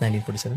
1947.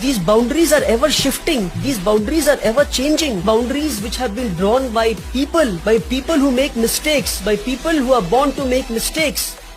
These boundaries are ever shifting. These boundaries are ever changing. Boundaries which have been drawn by people who make mistakes, by people who are born to make mistakes.